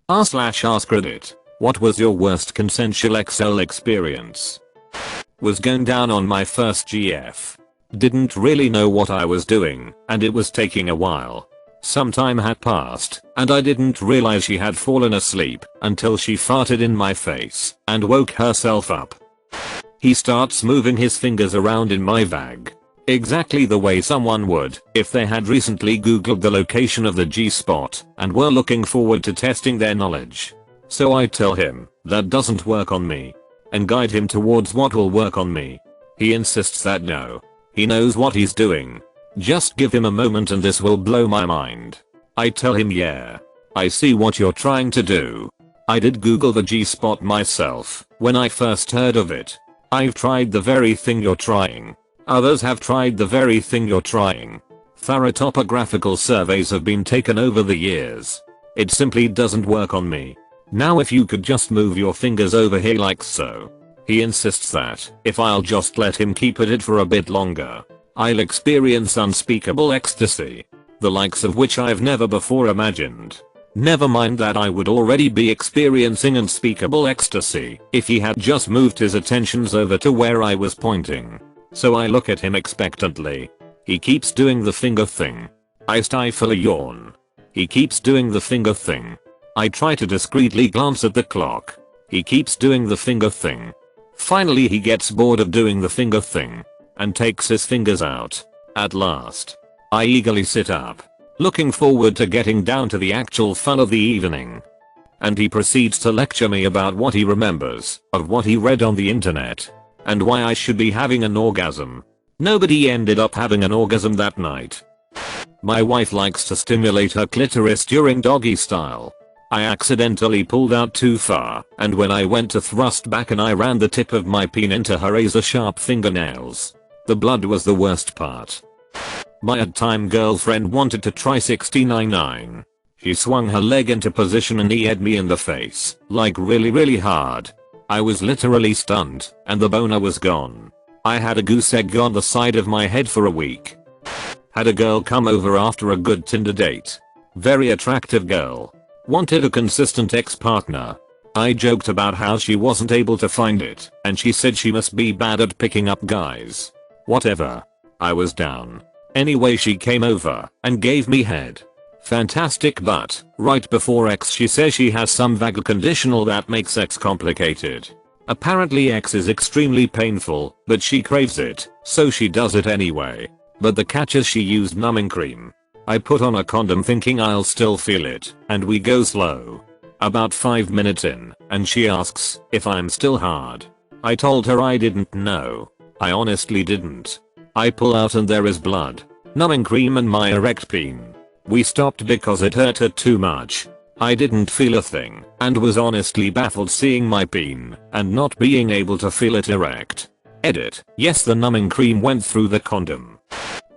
r/AskReddit. What was your worst consensual XL experience? Was going down on my first GF. Didn't really know what I was doing, and it was taking a while. Some time had passed, and I didn't realize she had fallen asleep until she farted in my face and woke herself up. He starts moving his fingers around in my vag. Exactly the way someone would if they had recently googled the location of the G-spot and were looking forward to testing their knowledge. So I tell him that doesn't work on me and guide him towards what will work on me. He insists that no, he knows what he's doing. Just give him a moment and this will blow my mind. I tell him, yeah, I see what you're trying to do. I did Google the G-spot myself when I first heard of it. I've tried the very thing you're trying. Others have tried the very thing you're trying. Thorough topographical surveys have been taken over the years. It simply doesn't work on me. Now if you could just move your fingers over here like so. He insists that if I'll just let him keep at it for a bit longer, I'll experience unspeakable ecstasy, the likes of which I've never before imagined. Never mind that I would already be experiencing unspeakable ecstasy if he had just moved his attentions over to where I was pointing. So I look at him expectantly. He keeps doing the finger thing. I stifle a yawn. He keeps doing the finger thing. I try to discreetly glance at the clock. He keeps doing the finger thing. Finally he gets bored of doing the finger thing and takes his fingers out. At last, I eagerly sit up, looking forward to getting down to the actual fun of the evening. And he proceeds to lecture me about what he remembers of what he read on the internet and why I should be having an orgasm. Nobody ended up having an orgasm that night. My wife likes to stimulate her clitoris during doggy style. I accidentally pulled out too far, and when I went to thrust back and I ran the tip of my peen into her razor sharp fingernails. The blood was the worst part. My old-time girlfriend wanted to try 69.9. She swung her leg into position and EA'd me in the face, like really hard. I was literally stunned, and the boner was gone. I had a goose egg on the side of my head for a week. Had a girl come over after a good Tinder date. Very attractive girl. Wanted a consistent ex-partner. I joked about how she wasn't able to find it, and she said she must be bad at picking up guys. Whatever. I was down. Anyway, she came over and gave me head. Fantastic, but right before X she says she has some vagal conditional that makes sex complicated. Apparently X is extremely painful, but she craves it, so she does it anyway. But the catch is she used numbing cream. I put on a condom thinking I'll still feel it, and we go slow. About 5 minutes in, and she asks if I'm still hard. I told her I didn't know. I honestly didn't. I pull out and there is blood, numbing cream and my erect peen. We stopped because it hurt her too much. I didn't feel a thing, and was honestly baffled seeing my peen and not being able to feel it erect. Edit. Yes, the numbing cream went through the condom.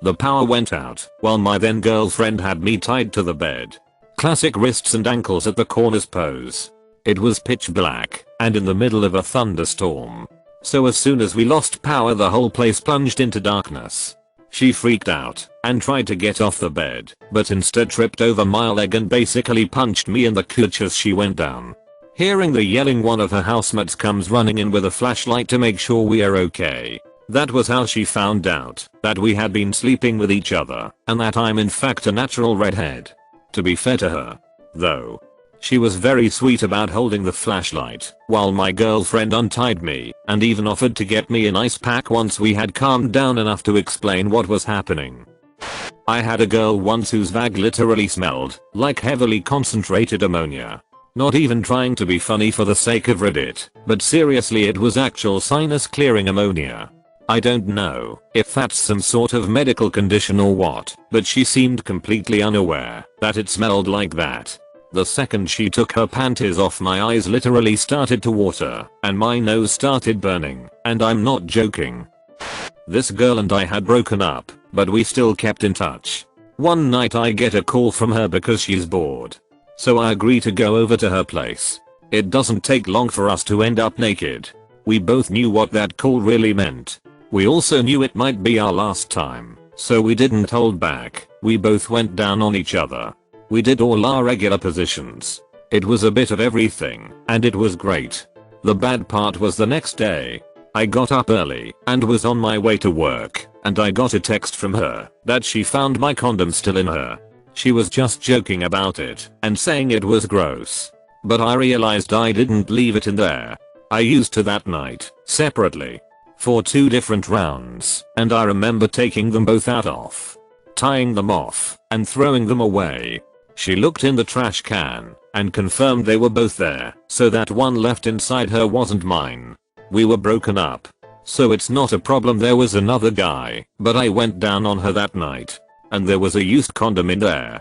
The power went out while my then girlfriend had me tied to the bed. Classic wrists and ankles at the corners pose. It was pitch black and in the middle of a thunderstorm. So as soon as we lost power the whole place plunged into darkness. She freaked out and tried to get off the bed, but instead tripped over my leg and basically punched me in the cooch as she went down. Hearing the yelling, one of her housemates comes running in with a flashlight to make sure we are okay. That was how she found out that we had been sleeping with each other and that I'm in fact a natural redhead. To be fair to her, though, she was very sweet about holding the flashlight while my girlfriend untied me and even offered to get me an ice pack once we had calmed down enough to explain what was happening. I had a girl once whose vag literally smelled like heavily concentrated ammonia. Not even trying to be funny for the sake of Reddit, but seriously, it was actual sinus clearing ammonia. I don't know if that's some sort of medical condition or what, but she seemed completely unaware that it smelled like that. The second she took her panties off, my eyes literally started to water and my nose started burning, and I'm not joking. This girl and I had broken up, but we still kept in touch. One night I get a call from her because she's bored. So I agree to go over to her place. It doesn't take long for us to end up naked. We both knew what that call really meant. We also knew it might be our last time, so we didn't hold back. We both went down on each other. We did all our regular positions. It was a bit of everything, and it was great. The bad part was the next day. I got up early and was on my way to work, and I got a text from her that she found my condom still in her. She was just joking about it and saying it was gross. But I realized I didn't leave it in there. I used to that night, separately, for 2 different rounds, and I remember taking them both out tying them off, and throwing them away. She looked in the trash can and confirmed they were both there, so that one left inside her wasn't mine. We were broken up, so it's not a problem there was another guy, but I went down on her that night, and there was a used condom in there.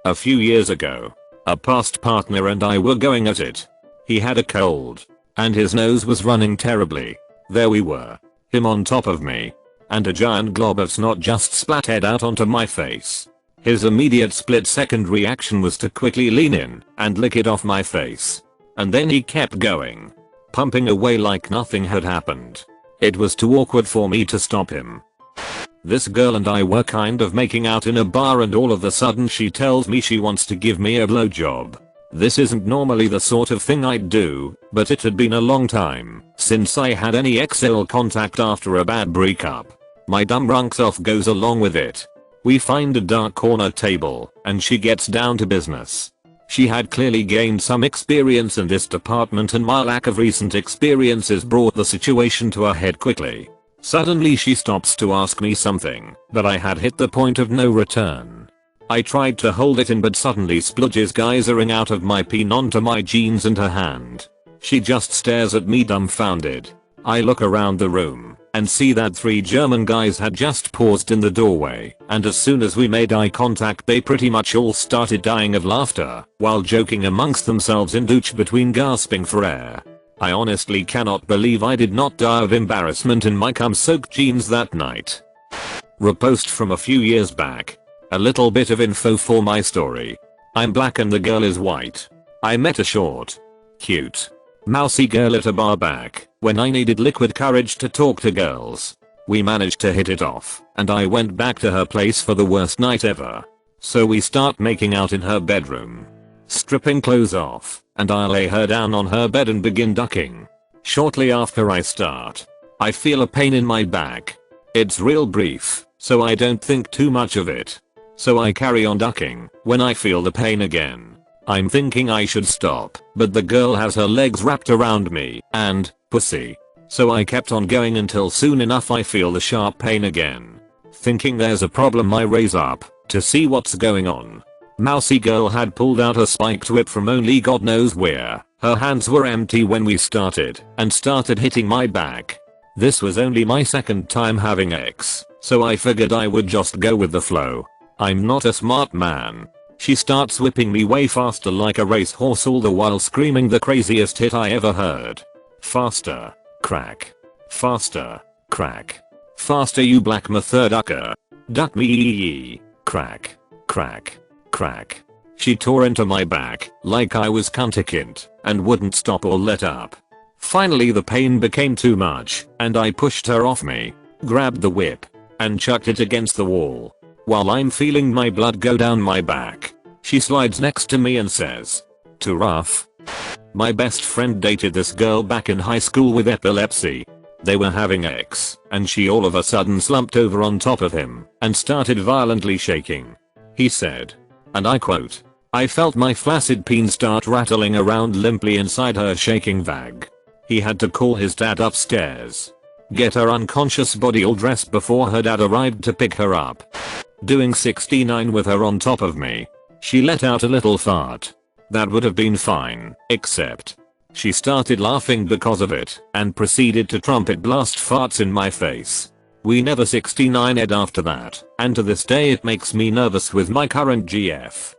A few years ago, a past partner and I were going at it. He had a cold, and his nose was running terribly. There we were, him on top of me, and a giant glob of snot just splattered out onto my face. His immediate split-second reaction was to quickly lean in and lick it off my face. And then he kept going, pumping away like nothing had happened. It was too awkward for me to stop him. This girl and I were kind of making out in a bar, and all of a sudden she tells me she wants to give me a blowjob. This isn't normally the sort of thing I'd do, but it had been a long time since I had any XL contact after a bad breakup. My dumb drunk self goes along with it. We find a dark corner table, and she gets down to business. She had clearly gained some experience in this department, and my lack of recent experiences brought the situation to a head quickly. Suddenly she stops to ask me something, but I had hit the point of no return. I tried to hold it in, but suddenly splodges geysering out of my peen onto my jeans and her hand. She just stares at me dumbfounded. I look around the room and see that 3 German guys had just paused in the doorway, and as soon as we made eye contact they pretty much all started dying of laughter while joking amongst themselves in douche between gasping for air. I honestly cannot believe I did not die of embarrassment in my cum-soaked jeans that night. Repost from a few years back. A little bit of info for my story. I'm black and the girl is white. I met a short, cute, mousy girl at a bar back when I needed liquid courage to talk to girls. We managed to hit it off, and I went back to her place for the worst night ever. So we start making out in her bedroom. Stripping clothes off, and I lay her down on her bed and begin ducking. Shortly after I start, I feel a pain in my back. It's real brief, so I don't think too much of it. So I carry on ducking when I feel the pain again. I'm thinking I should stop, but the girl has her legs wrapped around me and pussy. So I kept on going until soon enough I feel the sharp pain again. Thinking there's a problem, I raise up to see what's going on. Mousy girl had pulled out a spiked whip from only God knows where. Her hands were empty when we started and started hitting my back. This was only my second time having X, so I figured I would just go with the flow. I'm not a smart man. She starts whipping me way faster like a racehorse, all the while screaming the craziest hit I ever heard. Faster, crack. Faster, crack. Faster you black mother ducker. Duck me, crack, crack, crack. She tore into my back like I was cuntikint and wouldn't stop or let up. Finally the pain became too much and I pushed her off me, grabbed the whip, and chucked it against the wall. While I'm feeling my blood go down my back, she slides next to me and says, "Too rough?" My best friend dated this girl back in high school with epilepsy. They were having X, and she all of a sudden slumped over on top of him and started violently shaking. He said, and I quote, "I felt my flaccid peen start rattling around limply inside her shaking vag." He had to call his dad upstairs, get her unconscious body all dressed before her dad arrived to pick her up. Doing 69 with her on top of me, she let out a little fart. That would have been fine, except she started laughing because of it and proceeded to trumpet blast farts in my face. We never 69'd after that, and to this day it makes me nervous with my current GF.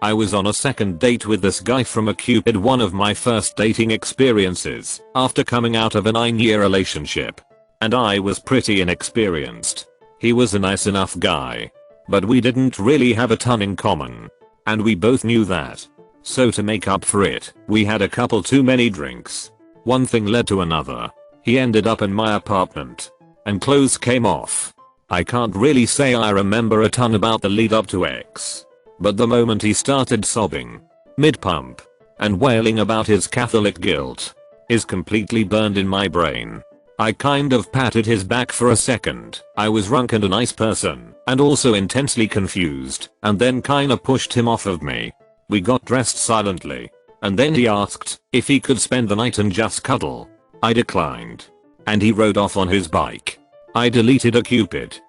I was on a second date with this guy from a Cupid, one of my first dating experiences after coming out of a 9-year relationship. And I was pretty inexperienced. He was a nice enough guy, but we didn't really have a ton in common. And we both knew that. So to make up for it, we had a couple too many drinks. One thing led to another. He ended up in my apartment, and clothes came off. I can't really say I remember a ton about the lead up to X. But the moment he started sobbing, mid-pump, and wailing about his Catholic guilt, is completely burned in my brain. I kind of patted his back for a second. I was drunk and a nice person, and also intensely confused, and then kinda pushed him off of me. We got dressed silently, and then he asked if he could spend the night and just cuddle. I declined, and he rode off on his bike. I deleted a Cupid.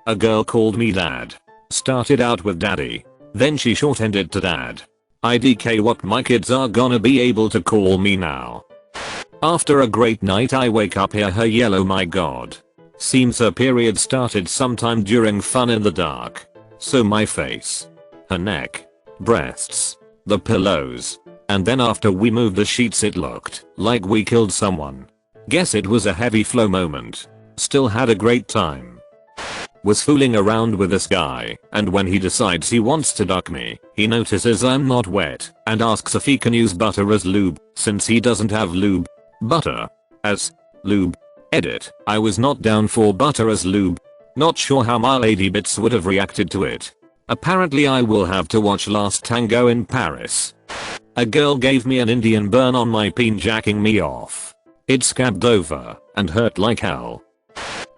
A girl called me dad. Started out with daddy, then she short-ended to dad. IDK, what my kids are gonna be able to call me now. After a great night I wake up, hear her yell, oh my god. Seems her period started sometime during fun in the dark. So my face, her neck, breasts, the pillows, and then after we moved the sheets it looked like we killed someone. Guess it was a heavy flow moment. Still had a great time. Was fooling around with this guy, and when he decides he wants to duck me, he notices I'm not wet and asks if he can use butter as lube since he doesn't have lube. Butter as lube. Edit. I was not down for butter as lube. Not sure how my lady bits would have reacted to it. Apparently I will have to watch Last Tango in Paris. A girl gave me an Indian burn on my peen, jacking me off. It scabbed over and hurt like hell.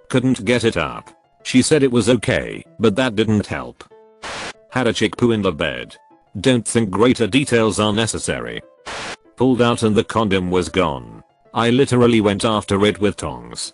Couldn't get it up. She said it was okay, but that didn't help. Had a chick poo in the bed. Don't think greater details are necessary. Pulled out and the condom was gone. I literally went after it with tongs.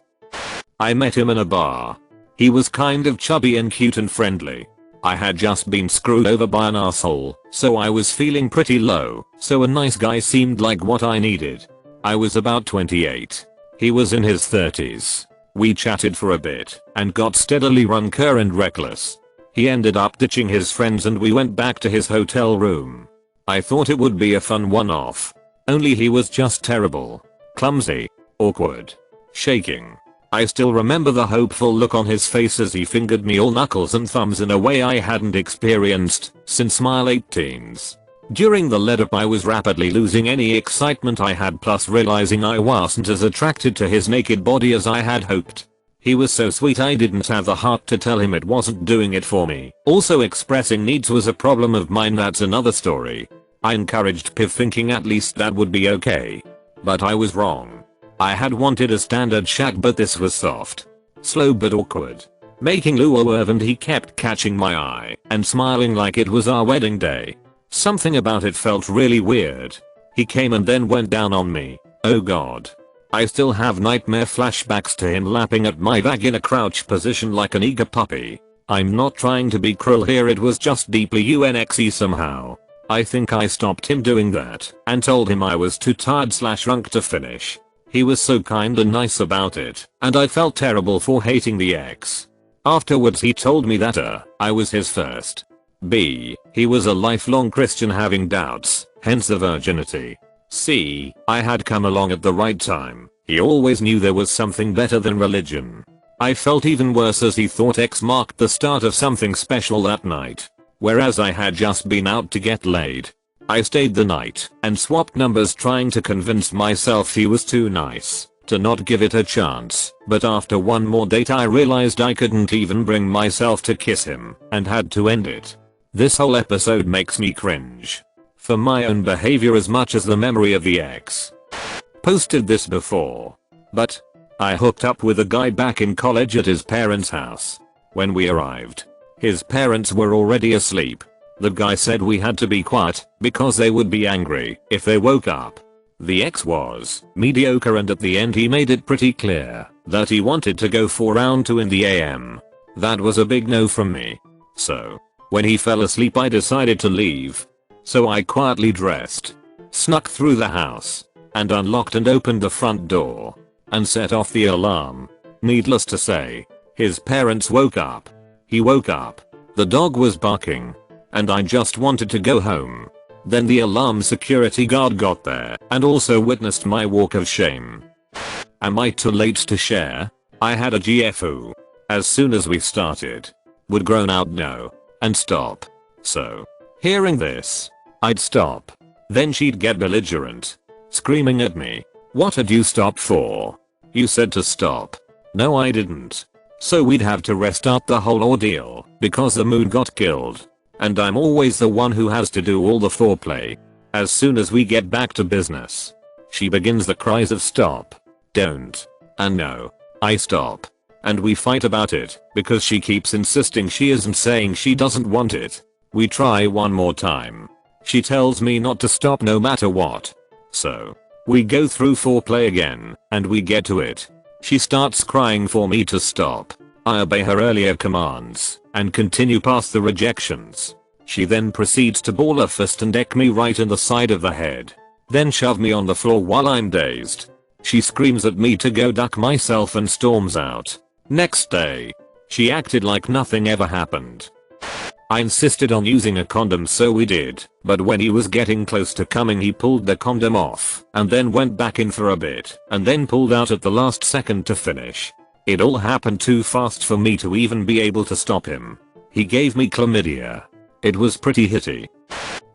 I met him in a bar. He was kind of chubby and cute and friendly. I had just been screwed over by an asshole, so I was feeling pretty low, so a nice guy seemed like what I needed. I was about 28. He was in his 30s. We chatted for a bit and got steadily drunker and reckless. He ended up ditching his friends and we went back to his hotel room. I thought it would be a fun one-off. Only he was just terrible. Clumsy, awkward, shaking. I still remember the hopeful look on his face as he fingered me all knuckles and thumbs in a way I hadn't experienced since my late teens. During the lead up I was rapidly losing any excitement I had, plus realizing I wasn't as attracted to his naked body as I had hoped. He was so sweet I didn't have the heart to tell him it wasn't doing it for me. Also, expressing needs was a problem of mine, that's another story. I encouraged Piv thinking at least that would be okay. But I was wrong. I had wanted a standard shack, but this was soft, slow but awkward, making Lou nerve, and he kept catching my eye and smiling like it was our wedding day. Something about it felt really weird. He came and then went down on me. Oh god. I still have nightmare flashbacks to him lapping at my bag in a crouch position like an eager puppy. I'm not trying to be cruel here, it was just deeply unxe somehow. I think I stopped him doing that and told him I was too tired/drunk to finish. He was so kind and nice about it, and I felt terrible for hating the ex. Afterwards he told me that I was his first. B. He was a lifelong Christian having doubts, hence the virginity. C. I had come along at the right time. He always knew there was something better than religion. I felt even worse as he thought X marked the start of something special that night. Whereas I had just been out to get laid. I stayed the night and swapped numbers trying to convince myself he was too nice to not give it a chance, but after one more date I realized I couldn't even bring myself to kiss him and had to end it. This whole episode makes me cringe. For my own behavior as much as the memory of the ex. Posted this before. But I hooked up with a guy back in college at his parents' house. When we arrived, his parents were already asleep. The guy said we had to be quiet because they would be angry if they woke up. The ex was mediocre, and at the end he made it pretty clear that he wanted to go for round 2 in the AM. That was a big no from me. So, when he fell asleep I decided to leave. So I quietly dressed, snuck through the house, and unlocked and opened the front door, and set off the alarm. Needless to say, his parents woke up. He woke up, the dog was barking, and I just wanted to go home. Then the alarm security guard got there and also witnessed my walk of shame. Am I too late to share? I had a GF who, as soon as we started, would groan out no and stop. So, hearing this, I'd stop. Then she'd get belligerent, screaming at me. What had you stopped for? You said to stop. No, I didn't. So we'd have to restart the whole ordeal because the mood got killed. And I'm always the one who has to do all the foreplay. As soon as we get back to business, she begins the cries of stop, don't, and no. I stop. And we fight about it because she keeps insisting she isn't, saying she doesn't want it. We try one more time. She tells me not to stop no matter what. So we go through foreplay again and we get to it. She starts crying for me to stop. I obey her earlier commands and continue past the rejections. She then proceeds to ball a fist and deck me right in the side of the head. Then shove me on the floor while I'm dazed. She screams at me to go duck myself and storms out. Next day, she acted like nothing ever happened. I insisted on using a condom, so we did, but when he was getting close to coming he pulled the condom off and then went back in for a bit and then pulled out at the last second to finish. It all happened too fast for me to even be able to stop him. He gave me chlamydia. It was pretty hitty.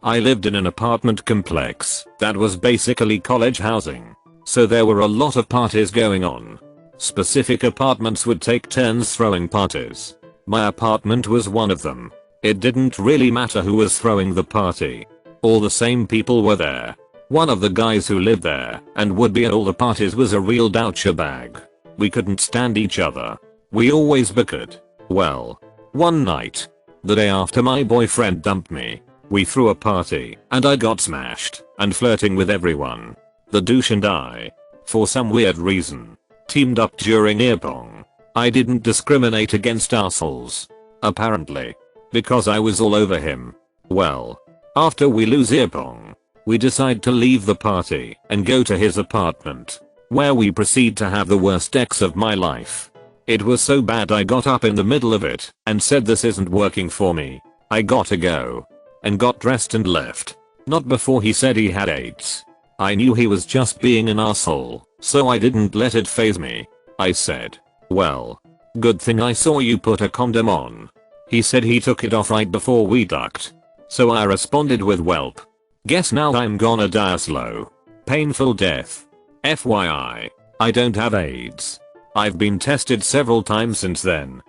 I lived in an apartment complex that was basically college housing, so there were a lot of parties going on. Specific apartments would take turns throwing parties. My apartment was one of them. It didn't really matter who was throwing the party. All the same people were there. One of the guys who lived there and would be at all the parties was a real douchebag. We couldn't stand each other. We always bickered. Well, one night, the day after my boyfriend dumped me, we threw a party and I got smashed and flirting with everyone. The douche and I, for some weird reason, teamed up during ear pong. I didn't discriminate against assholes. Apparently. Because I was all over him. Well, after we lose ear pong, we decide to leave the party and go to his apartment, where we proceed to have the worst sex of my life. It was so bad I got up in the middle of it and said this isn't working for me. I gotta go. And got dressed and left. Not before he said he had AIDS. I knew he was just being an asshole, so I didn't let it faze me. I said, well, good thing I saw you put a condom on. He said he took it off right before we ducked. So I responded with welp. Guess now I'm gonna die a slow, painful death. FYI, I don't have AIDS. I've been tested several times since then.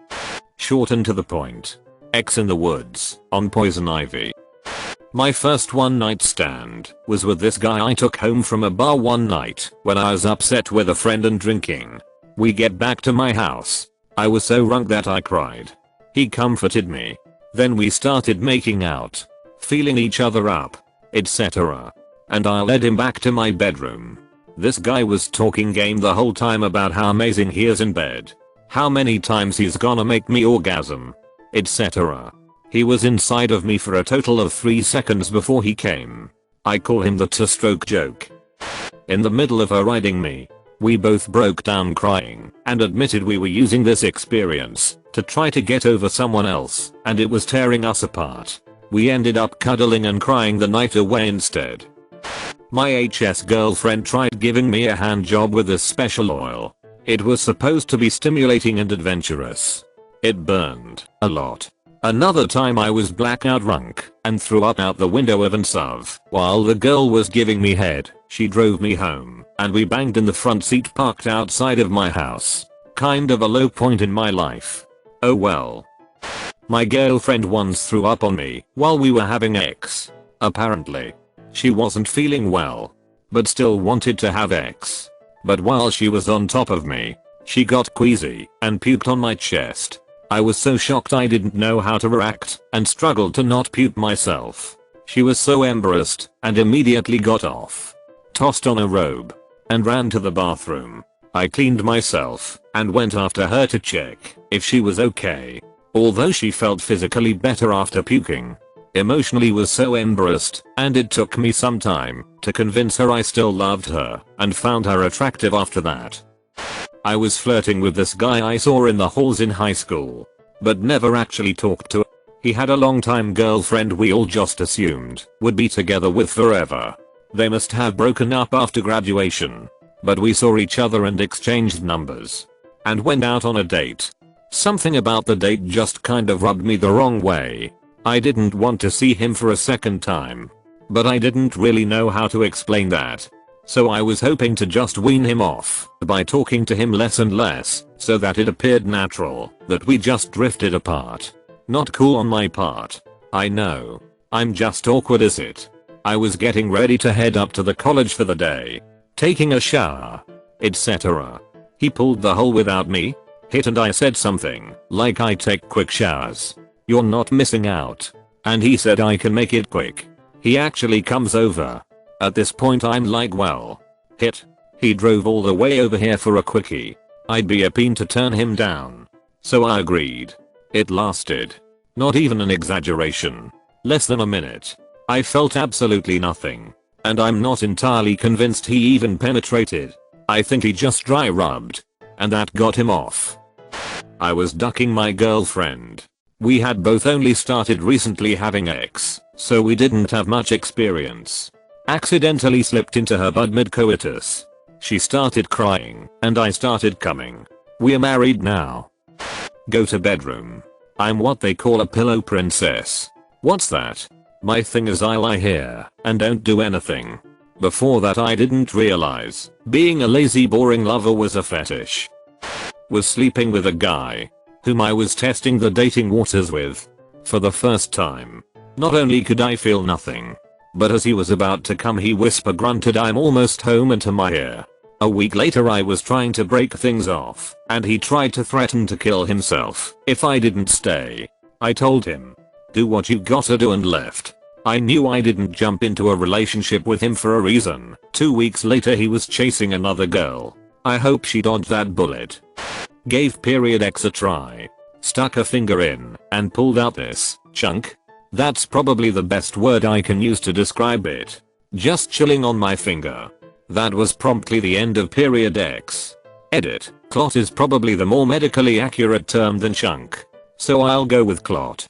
Short and to the point. X in the woods, on poison ivy. My first one night stand was with this guy I took home from a bar one night when I was upset with a friend and drinking. We get back to my house. I was so drunk that I cried. He comforted me. Then we started making out, feeling each other up, etc. And I led him back to my bedroom. This guy was talking game the whole time about how amazing he is in bed, how many times he's gonna make me orgasm, etc. He was inside of me for a total of 3 seconds before he came. I call him the two-stroke joke. In the middle of her riding me, we both broke down crying and admitted we were using this experience to try to get over someone else and it was tearing us apart. We ended up cuddling and crying the night away instead. My HS girlfriend tried giving me a hand job with this special oil. It was supposed to be stimulating and adventurous. It burned a lot. Another time I was blackout drunk and threw up out the window of Ansuv while the girl was giving me head. She drove me home and we banged in the front seat parked outside of my house. Kind of a low point in my life. Oh well. My girlfriend once threw up on me while we were having sex. Apparently. She wasn't feeling well, but still wanted to have sex. But while she was on top of me, she got queasy and puked on my chest. I was so shocked I didn't know how to react and struggled to not puke myself. She was so embarrassed and immediately got off, tossed on a robe, and ran to the bathroom. I cleaned myself and went after her to check if she was okay. Although she felt physically better after puking, emotionally was so embarrassed, and it took me some time to convince her I still loved her and found her attractive after that. I was flirting with this guy I saw in the halls in high school, but never actually talked to her. He had a long-time girlfriend we all just assumed would be together with forever. They must have broken up after graduation, but we saw each other and exchanged numbers and went out on a date. Something about the date just kind of rubbed me the wrong way. I didn't want to see him for a second time, but I didn't really know how to explain that. So I was hoping to just wean him off by talking to him less and less so that it appeared natural that we just drifted apart. Not cool on my part. I know. I'm just awkward as it. I was getting ready to head up to the college for the day, taking a shower, etc. He pulled the hole without me. Hit, and I said something like, I take quick showers. You're not missing out. And he said I can make it quick. He actually comes over. At this point I'm like, well, hit. He drove all the way over here for a quickie. I'd be a pain to turn him down. So I agreed. It lasted, not even an exaggeration, less than a minute. I felt absolutely nothing. And I'm not entirely convinced he even penetrated. I think he just dry rubbed. And that got him off. I was ducking my girlfriend. We had both only started recently having sex, so we didn't have much experience. Accidentally slipped into her bud mid-coitus. She started crying, and I started coming. We're married now. Go to bedroom. I'm what they call a pillow princess. What's that? My thing is I lie here and don't do anything. Before that I didn't realize being a lazy boring lover was a fetish. Was sleeping with a guy whom I was testing the dating waters with for the first time. Not only could I feel nothing, but as he was about to come he whisper grunted, I'm almost home, into my ear. A week later I was trying to break things off, and he tried to threaten to kill himself if I didn't stay. I told him, do what you gotta do, and left. I knew I didn't jump into a relationship with him for a reason. 2 weeks later he was chasing another girl. I hope she dodged that bullet. Gave period X a try. Stuck a finger in and pulled out this chunk. That's probably the best word I can use to describe it. Just chilling on my finger. That was promptly the end of period X. Edit. Clot is probably the more medically accurate term than chunk, so I'll go with clot.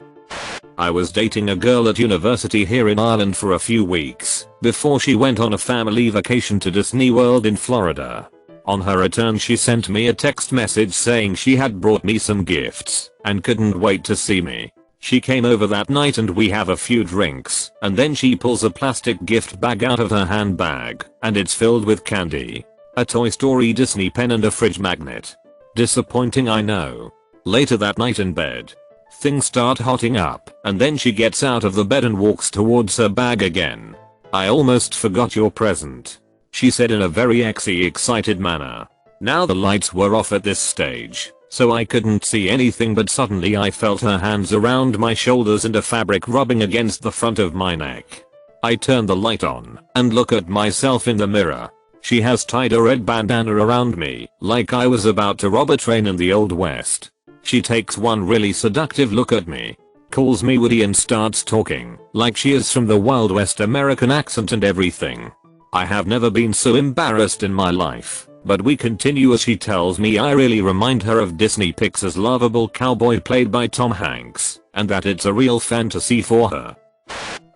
I was dating a girl at university here in Ireland for a few weeks before she went on a family vacation to Disney World in Florida. On her return she sent me a text message saying she had brought me some gifts and couldn't wait to see me. She came over that night and we have a few drinks, and then she pulls a plastic gift bag out of her handbag, and it's filled with candy, a Toy Story Disney pen and a fridge magnet. Disappointing, I know. Later that night in bed, things start hotting up, and then she gets out of the bed and walks towards her bag again. I almost forgot your present, she said in a very excited manner. Now the lights were off at this stage, so I couldn't see anything, but suddenly I felt her hands around my shoulders and a fabric rubbing against the front of my neck. I turn the light on and look at myself in the mirror. She has tied a red bandana around me like I was about to rob a train in the Old West. She takes one really seductive look at me, calls me Woody, and starts talking like she is from the Wild West, American accent and everything. I have never been so embarrassed in my life. But we continue as she tells me I really remind her of Disney Pixar's lovable cowboy played by Tom Hanks, and that it's a real fantasy for her.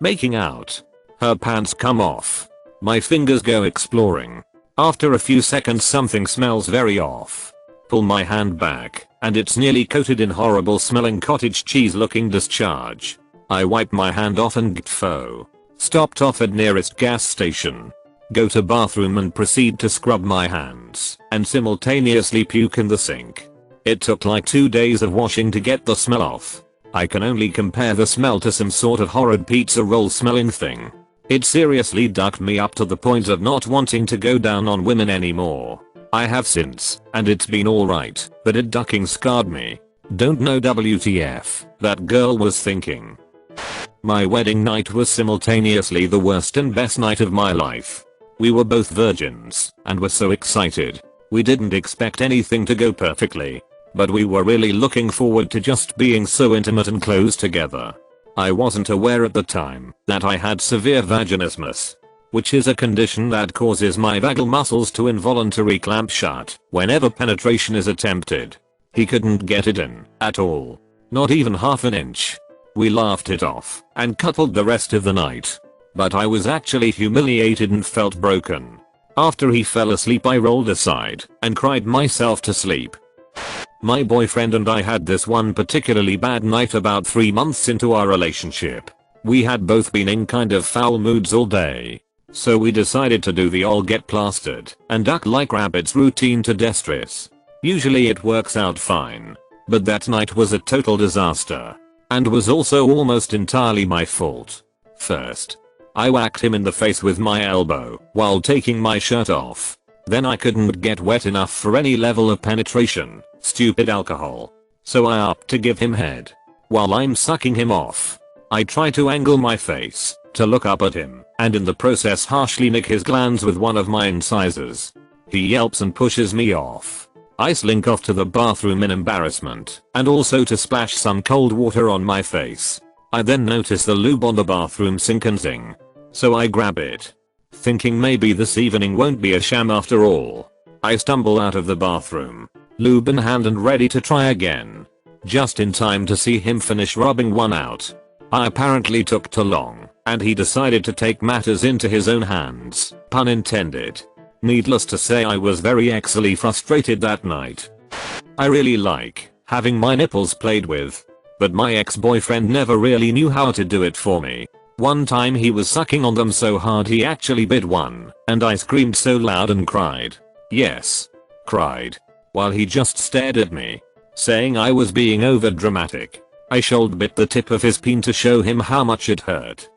Making out. Her pants come off. My fingers go exploring. After a few seconds something smells very off. Pull my hand back, and it's nearly coated in horrible smelling cottage cheese looking discharge. I wipe my hand off and gtfo. Stopped off at nearest gas station. Go to bathroom and proceed to scrub my hands and simultaneously puke in the sink. It took like 2 days of washing to get the smell off. I can only compare the smell to some sort of horrid pizza roll smelling thing. It seriously ducked me up to the point of not wanting to go down on women anymore. I have since, and it's been alright, but it ducking scarred me. Don't know WTF that girl was thinking. My wedding night was simultaneously the worst and best night of my life. We were both virgins and were so excited. We didn't expect anything to go perfectly, but we were really looking forward to just being so intimate and close together. I wasn't aware at the time that I had severe vaginismus, which is a condition that causes my vagal muscles to involuntarily clamp shut whenever penetration is attempted. He couldn't get it in at all, not even half an inch. We laughed it off and coupled the rest of the night. But I was actually humiliated and felt broken. After he fell asleep I rolled aside and cried myself to sleep. My boyfriend and I had this one particularly bad night about 3 months into our relationship. We had both been in kind of foul moods all day. So we decided to do the all get plastered and duck like rabbits routine to distress. Usually it works out fine. But that night was a total disaster. And was also almost entirely my fault. First, I whacked him in the face with my elbow while taking my shirt off. Then I couldn't get wet enough for any level of penetration. Stupid alcohol. So I upped to give him head. While I'm sucking him off, I try to angle my face to look up at him, and in the process harshly nick his glands with one of my incisors. He yelps and pushes me off. I slink off to the bathroom in embarrassment, and also to splash some cold water on my face. I then notice the lube on the bathroom sink and zing. So I grab it, thinking maybe this evening won't be a sham after all. I stumble out of the bathroom, lube in hand and ready to try again. Just in time to see him finish rubbing one out. I apparently took too long, and he decided to take matters into his own hands, pun intended. Needless to say, I was very exily frustrated that night. I really like having my nipples played with, but my ex-boyfriend never really knew how to do it for me. One time he was sucking on them so hard he actually bit one, and I screamed so loud and cried. Yes, cried. While he just stared at me, saying I was being over dramatic. I shoulder bit the tip of his peen to show him how much it hurt.